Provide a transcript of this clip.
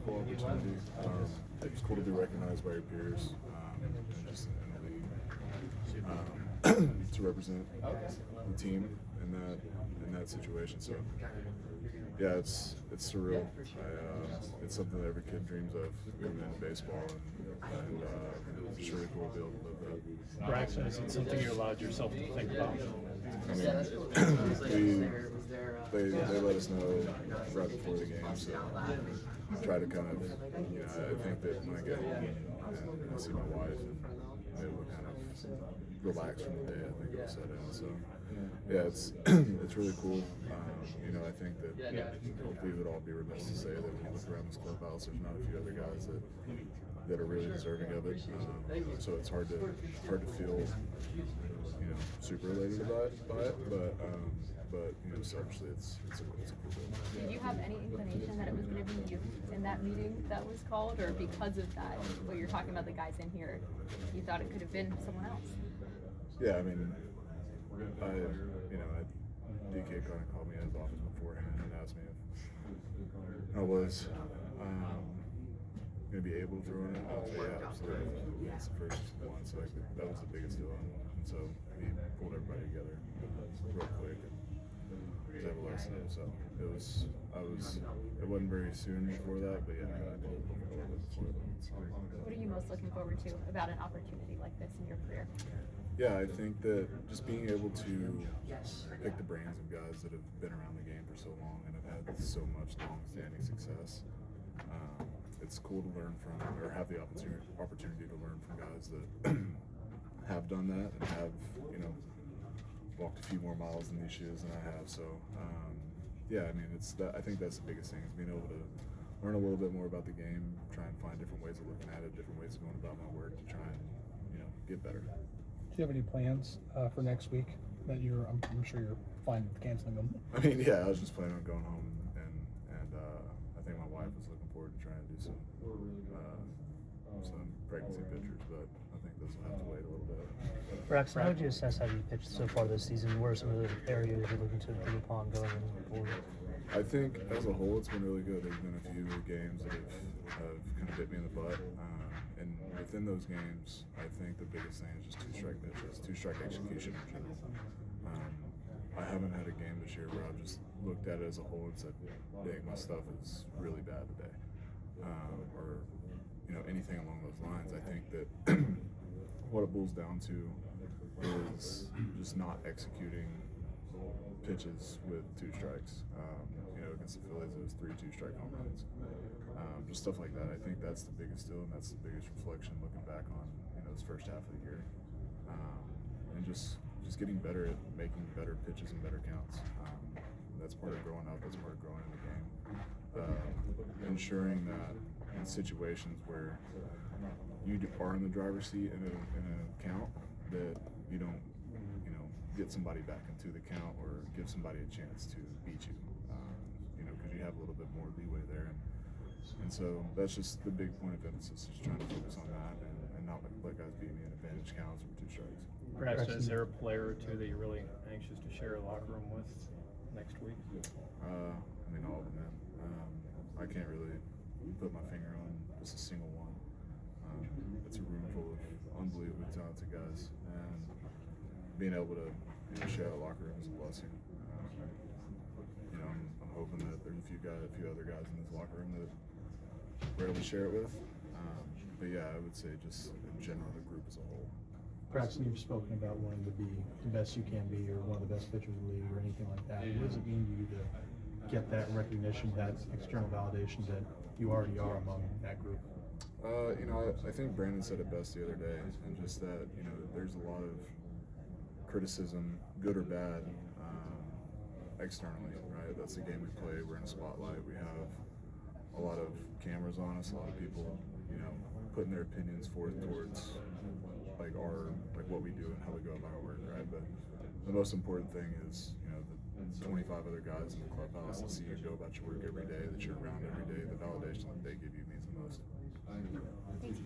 really cool opportunity. It's cool to be recognized by your peers, just in the league, to represent the team in that situation. So yeah, it's surreal. It's something that every kid dreams of coming into baseball, and it's really cool to be able to live that. Braxton, is it something you allowed yourself to think about? I mean, they let us know right before the game, so try to kind of, I think that when I get home and I see my wife and I'm able to kind of relax from the day, I think it'll set in. So yeah, it's it's really cool. I think that hopefully we would all be remiss to say that when you look around this clubhouse, there's not a few other guys that are really deserving of it. So it's hard to feel super elated by it, but selfishly it's a cool thing. Did you have any inclination that it was going to be you in that meeting that was called, or because of that, what you're talking about the guys in here, you thought it could have been someone else? Yeah, I mean, DK kind of called me in his office beforehand and asked me if I was going to be able to throw in it. I was like, yeah, absolutely. It's the first one, so that was the biggest deal. And so he pulled everybody together real quick and was able to let us know. So it wasn't very soon before that, but yeah, I told him a little bit before that. What are you most looking forward to about an opportunity like this in your career? Yeah, I think that just being able to pick the brains of guys that have been around the game for so long and have had so much long-standing success. It's cool to learn from, or have the opportunity to learn from guys that have done that and have, walked a few more miles in these shoes than I have. So, yeah, I mean, I think that's the biggest thing, is being able to learn a little bit more about the game, try and find different ways of looking at it, different ways of going about my work to try and, get better. Do you have any plans for next week that I'm sure you're fine with canceling them? I mean, yeah, I was just planning on going home, and I think my wife was looking forward to trying to do some pregnancy pictures, but I think those will have to wait a little bit. Braxton, how would you assess how you pitched so far this season? Where are some of the areas you're looking to improve upon going forward? I think as a whole, it's been really good. There's been a few games that have kind of bit me in the butt. And within those games, I think the biggest thing is just two-strike pitches, two-strike execution in general. I haven't had a game this year where I've just looked at it as a whole and said, dang, my stuff is really bad today. Or anything along those lines. I think that what it boils down to is just not executing pitches with two strikes. Against the Phillies, it was 3 two-strike home runs. Just stuff like that. I think that's the biggest deal, and that's the biggest reflection looking back on this first half of the year, and just getting better at making better pitches and better counts. That's part of growing up. That's part of growing in the game. Ensuring that in situations where you are in the driver's seat in a count, that you don't get somebody back into the count or give somebody a chance to beat you, because you have a little bit more leeway there. And so that's just the big point of emphasis, is trying to focus on that and not let guys beat me in advantage counts or two strikes. Braxton, is there a player or two that you're really anxious to share a locker room with next week? I mean, all of them, man. I can't really put my finger on just a single one. It's a room full of unbelievably talented guys, and being able to share a locker room is a blessing. I'm hoping that there's a few other guys in this locker room that we're able to share it with. But yeah, I would say just in general, the group as a whole. Braxton, you've spoken about wanting to be the best you can be, or one of the best pitchers in the league, or anything like that. What does it mean to you to get that recognition, that external validation that you already are among that group? I think Brandon said it best the other day, and just that there's a lot of criticism, good or bad, externally, right? That's the game we play. We're in a spotlight. We have a lot of cameras on us, a lot of people, putting their opinions forth towards what we do and how we go about our work, right? But the most important thing is, the 25 other guys in the clubhouse that see you go about your work every day, that you're around every day, the validation that they give you means the most. Thanks,